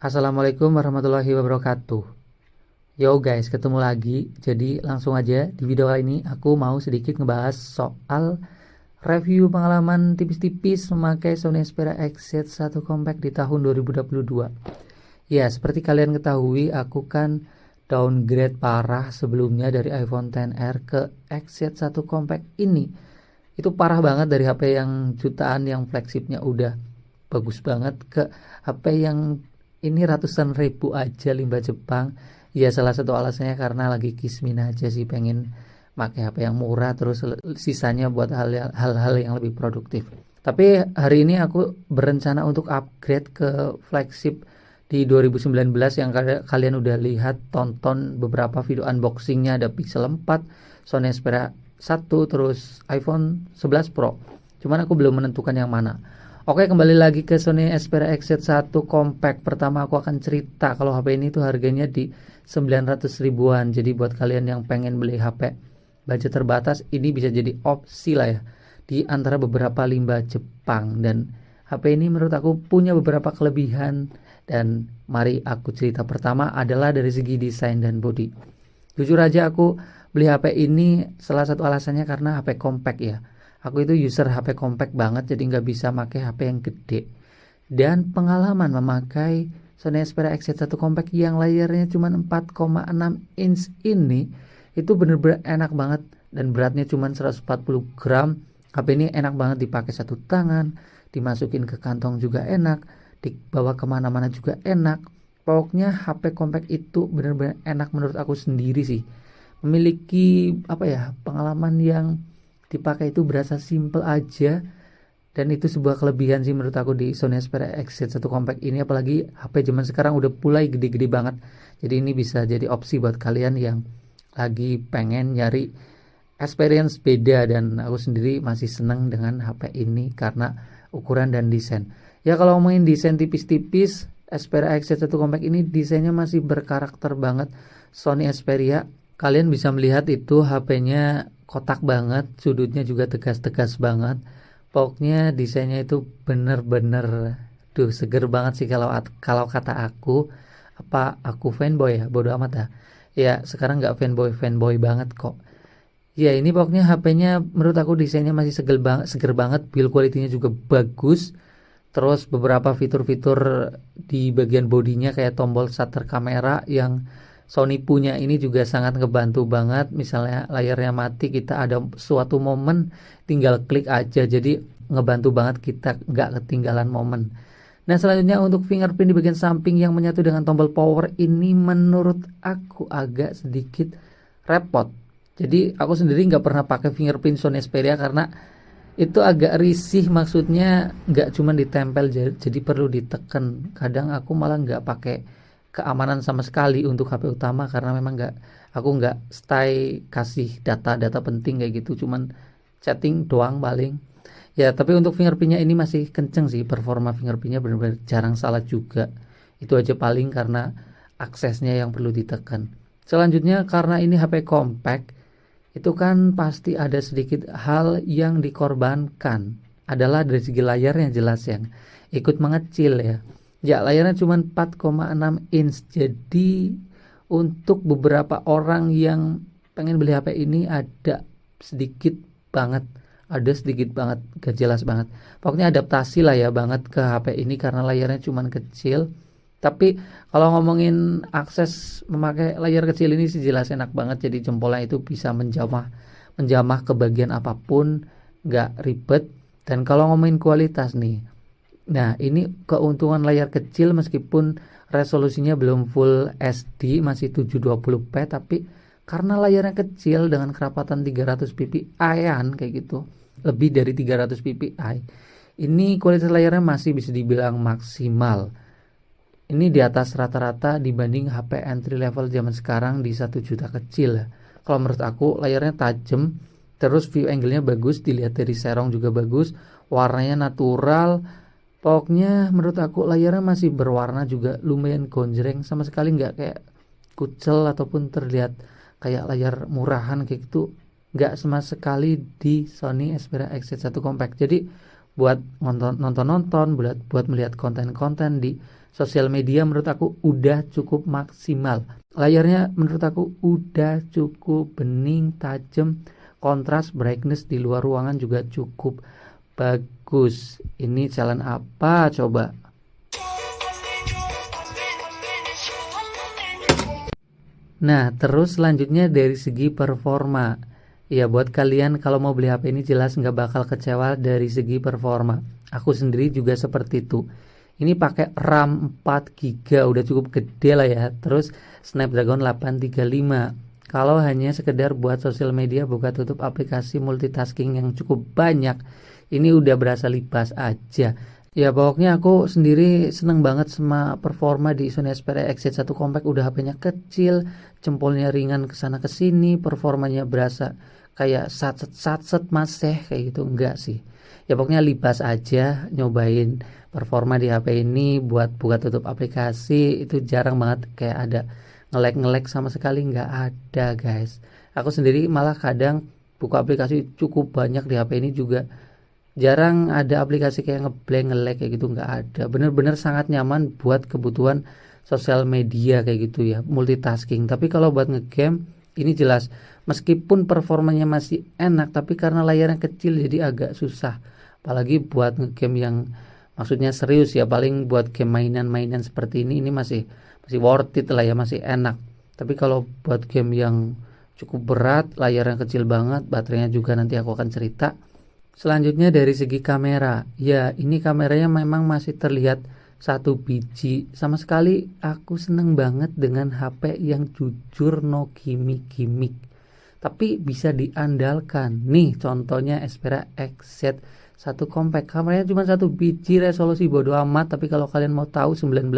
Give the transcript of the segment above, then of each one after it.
Assalamualaikum warahmatullahi wabarakatuh. Yo guys, ketemu lagi. Jadi langsung aja di video kali ini aku mau sedikit ngebahas soal review pengalaman tipis-tipis memakai Sony Xperia XZ1 Compact di tahun 2022. Ya, seperti kalian ketahui aku kan downgrade parah sebelumnya dari iPhone XR ke XZ1 Compact ini. Itu parah banget dari HP yang jutaan yang flagshipnya udah bagus banget ke HP yang ini ratusan ribu aja limbah Jepang. Ya salah satu alasannya karena lagi kismin aja sih, pengen pakai HP yang murah terus sisanya buat hal-hal yang lebih produktif. Tapi hari ini aku berencana untuk upgrade ke flagship di 2019 yang kalian udah lihat, tonton beberapa video unboxingnya, ada Pixel 4, Sony Xperia 1, terus iPhone 11 Pro. Cuman aku belum menentukan yang mana. Oke, kembali lagi ke Sony Xperia XZ1 Compact. Pertama aku akan cerita kalau HP ini tuh harganya di 900 ribuan. Jadi buat kalian yang pengen beli HP budget terbatas, ini bisa jadi opsi lah ya di antara beberapa limbah Jepang. Dan HP ini menurut aku punya beberapa kelebihan, dan mari aku cerita. Pertama adalah dari segi desain dan body. Jujur aja aku beli HP ini salah satu alasannya karena HP compact ya. Aku itu user HP compact banget, jadi nggak bisa pakai HP yang gede. Dan pengalaman memakai Sony Xperia XZ1 Compact yang layarnya cuma 4,6 inch ini, itu bener-bener enak banget. Dan beratnya cuma 140 gram. HP ini enak banget dipakai satu tangan, dimasukin ke kantong juga enak, dibawa kemana-mana juga enak. Pokoknya HP compact itu bener-bener enak menurut aku sendiri sih. Memiliki pengalaman yang dipakai itu berasa simple aja, dan itu sebuah kelebihan sih menurut aku di Sony Xperia XZ1 Compact ini. Apalagi HP zaman sekarang udah mulai gede-gede banget, jadi ini bisa jadi opsi buat kalian yang lagi pengen nyari experience beda. Dan aku sendiri masih seneng dengan HP ini karena ukuran dan desain. Ya kalau ngomongin desain tipis-tipis, Xperia XZ1 Compact ini desainnya masih berkarakter banget Sony Xperia. Kalian bisa melihat itu HP-nya kotak banget, sudutnya juga tegas-tegas banget. Pokoknya desainnya itu bener-bener seger banget sih kalau kata aku. Apa aku fanboy ya? Bodo amat dah. Ya sekarang nggak fanboy banget kok. Ya ini pokoknya HP-nya menurut aku desainnya masih seger banget, build quality-nya juga bagus. Terus beberapa fitur-fitur di bagian bodinya kayak tombol shutter kamera yang Sony punya ini juga sangat ngebantu banget. Misalnya layarnya mati, kita ada suatu momen tinggal klik aja, jadi ngebantu banget kita nggak ketinggalan momen. Nah selanjutnya untuk fingerprint di bagian samping yang menyatu dengan tombol power ini menurut aku agak sedikit repot. Jadi aku sendiri nggak pernah pakai fingerprint Sony Xperia karena itu agak risih, maksudnya nggak cuma ditempel jadi perlu ditekan. Kadang aku malah nggak pakai keamanan sama sekali untuk HP utama karena memang aku nggak stay kasih data-data penting kayak gitu, cuman chatting doang paling. Ya tapi untuk fingerprintnya ini masih kenceng sih, performa fingerprintnya benar-benar jarang salah juga. Itu aja paling karena aksesnya yang perlu ditekan. Selanjutnya karena ini HP compact, itu kan pasti ada sedikit hal yang dikorbankan. Adalah dari segi layarnya jelas yang ikut mengecil ya. Ya layarnya cuma 4,6 inch. Jadi untuk beberapa orang yang pengen beli HP ini sedikit banget gak jelas banget. Pokoknya adaptasi lah ya banget ke HP ini karena layarnya cuma kecil. Tapi kalau ngomongin akses memakai layar kecil ini sih jelas enak banget. Jadi jempolnya itu bisa menjamah ke bagian apapun, gak ribet. Dan kalau ngomongin kualitas nih, nah ini keuntungan layar kecil meskipun resolusinya belum full SD, masih 720p, tapi karena layarnya kecil dengan kerapatan 300 ppi-an kayak gitu, lebih dari 300 ppi, ini kualitas layarnya masih bisa dibilang maksimal. Ini di atas rata-rata dibanding HP entry level zaman sekarang di 1 juta kecil. Kalau menurut aku layarnya tajam, terus view angle-nya bagus, dilihat dari serong juga bagus, warnanya natural. Pokoknya menurut aku layarnya masih berwarna juga lumayan gonjreng, sama sekali nggak kayak kucel ataupun terlihat kayak layar murahan kayak gitu. Nggak sama sekali di Sony Xperia XZ1 Compact. Jadi buat nonton-nonton, buat melihat konten-konten di sosial media menurut aku udah cukup maksimal. Layarnya menurut aku udah cukup bening, tajam, kontras, brightness di luar ruangan juga cukup bagus. Ini challenge apa coba? Nah, terus selanjutnya dari segi performa. Ya, buat kalian kalau mau beli HP ini jelas nggak bakal kecewa dari segi performa. Aku sendiri juga seperti itu. Ini pakai RAM 4 GB, udah cukup gede lah ya. Terus Snapdragon 835. Kalau hanya sekedar buat sosial media, buka tutup aplikasi multitasking yang cukup banyak, ini udah berasa lipas aja. Ya pokoknya aku sendiri seneng banget sama performa di Sony Xperia XZ1 Compact. Udah HP-nya kecil, jempolnya ringan kesana kesini, performanya berasa kayak satset masih kayak gitu, enggak sih. Ya pokoknya libas aja nyobain performa di HP ini buat buka tutup aplikasi. Itu jarang banget kayak ada nge-lag sama sekali, nggak ada guys. Aku sendiri malah kadang buka aplikasi cukup banyak di HP ini juga jarang ada aplikasi kayak ngeblank, nge-lag kayak gitu, nggak ada. Bener-bener sangat nyaman buat kebutuhan sosial media kayak gitu ya, multitasking. Tapi kalau buat ngegame ini jelas meskipun performanya masih enak, tapi karena layarnya kecil jadi agak susah. Apalagi buat ngegame yang maksudnya serius ya, paling buat game mainan-mainan seperti ini masih worth it lah ya, masih enak. Tapi kalau buat game yang cukup berat, layarnya kecil banget, baterainya juga nanti aku akan cerita. Selanjutnya dari segi kamera, ya ini kameranya memang masih terlihat satu biji. Sama sekali aku seneng banget dengan HP yang jujur, no gimmick-gimmick, tapi bisa diandalkan. Nih contohnya Xperia XZ1 Compact, kameranya cuma satu biji, resolusi bodo amat. Tapi kalau kalian mau tahu 19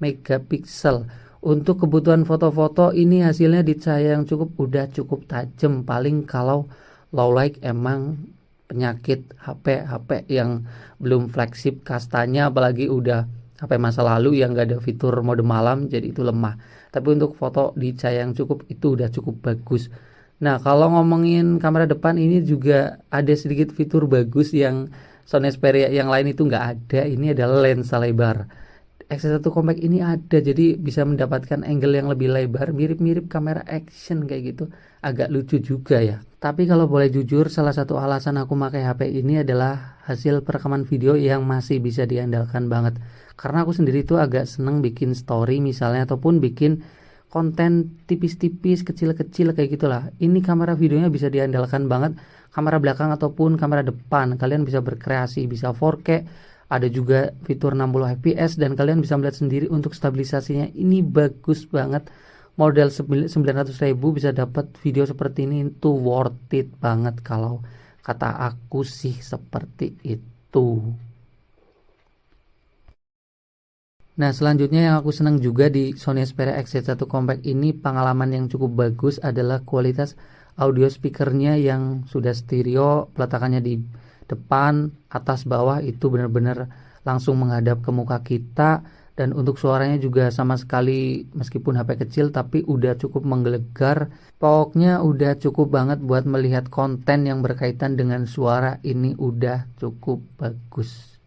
megapiksel. Untuk kebutuhan foto-foto ini hasilnya di cahaya yang udah cukup tajam. Paling kalau low light emang penyakit HP yang belum flagship kastanya, apalagi udah HP masa lalu yang gak ada fitur mode malam, jadi itu lemah. Tapi untuk foto di cahaya yang cukup itu udah cukup bagus. Nah kalau ngomongin kamera depan ini juga ada sedikit fitur bagus yang Sony Xperia yang lain itu nggak ada. Ini adalah lensa lebar. XZ1 Compact ini ada, jadi bisa mendapatkan angle yang lebih lebar, mirip-mirip kamera action kayak gitu. Agak lucu juga ya. Tapi kalau boleh jujur, salah satu alasan aku pakai HP ini adalah hasil perekaman video yang masih bisa diandalkan banget. Karena aku sendiri tuh agak seneng bikin story misalnya, ataupun bikin konten tipis-tipis, kecil-kecil kayak gitulah. Ini kamera videonya bisa diandalkan banget, kamera belakang ataupun kamera depan. Kalian bisa berkreasi, bisa 4K, ada juga fitur 60 fps, dan kalian bisa melihat sendiri untuk stabilisasinya ini bagus banget. Model 900.000 bisa dapat video seperti ini, itu worth it banget kalau kata aku sih seperti itu. Nah selanjutnya yang aku senang juga di Sony Xperia XZ1 Compact ini, pengalaman yang cukup bagus adalah kualitas audio speakernya yang sudah stereo, peletakannya di depan, atas, bawah itu benar-benar langsung menghadap ke muka kita. Dan untuk suaranya juga sama sekali, meskipun HP kecil tapi udah cukup menggelegar. Pokoknya udah cukup banget buat melihat konten yang berkaitan dengan suara, ini udah cukup bagus.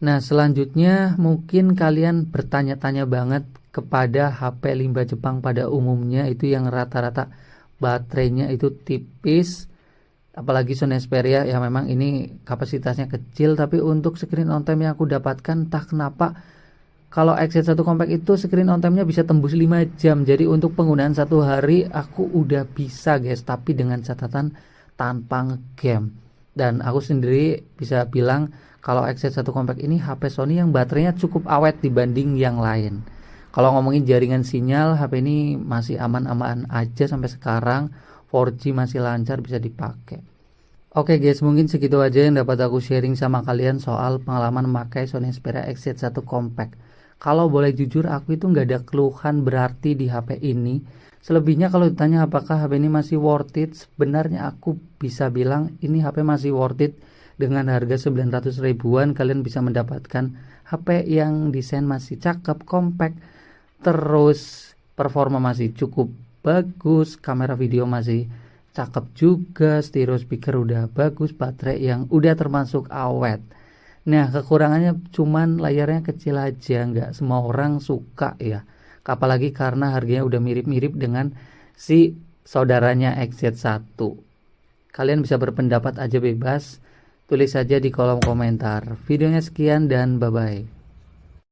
Nah selanjutnya mungkin kalian bertanya-tanya banget kepada HP limbah Jepang pada umumnya, itu yang rata-rata baterainya itu tipis. Apalagi Sony Xperia ya memang ini kapasitasnya kecil, tapi untuk screen on time yang aku dapatkan entah kenapa kalau XZ1 Compact itu screen on time-nya bisa tembus 5 jam. Jadi untuk penggunaan satu hari aku udah bisa guys, tapi dengan catatan tanpa ngegame. Dan aku sendiri bisa bilang kalau XZ1 Compact ini HP Sony yang baterainya cukup awet dibanding yang lain. Kalau ngomongin jaringan sinyal, HP ini masih aman-aman aja sampai sekarang. 4G masih lancar, bisa dipakai. Oke guys, mungkin segitu aja yang dapat aku sharing sama kalian soal pengalaman memakai Sony Xperia XZ1 Compact. Kalau boleh jujur, aku itu nggak ada keluhan berarti di HP ini. Selebihnya kalau ditanya apakah HP ini masih worth it, sebenarnya aku bisa bilang ini HP masih worth it. Dengan harga 900 ribuan kalian bisa mendapatkan HP yang desain masih cakep, compact, terus performa masih cukup bagus, kamera video masih cakep juga, stereo speaker udah bagus, baterai yang udah termasuk awet. Nah, kekurangannya cuman layarnya kecil aja, nggak semua orang suka ya. Apalagi karena harganya udah mirip-mirip dengan si saudaranya XZ1. Kalian bisa berpendapat aja bebas, tulis saja di kolom komentar. Videonya sekian dan bye-bye.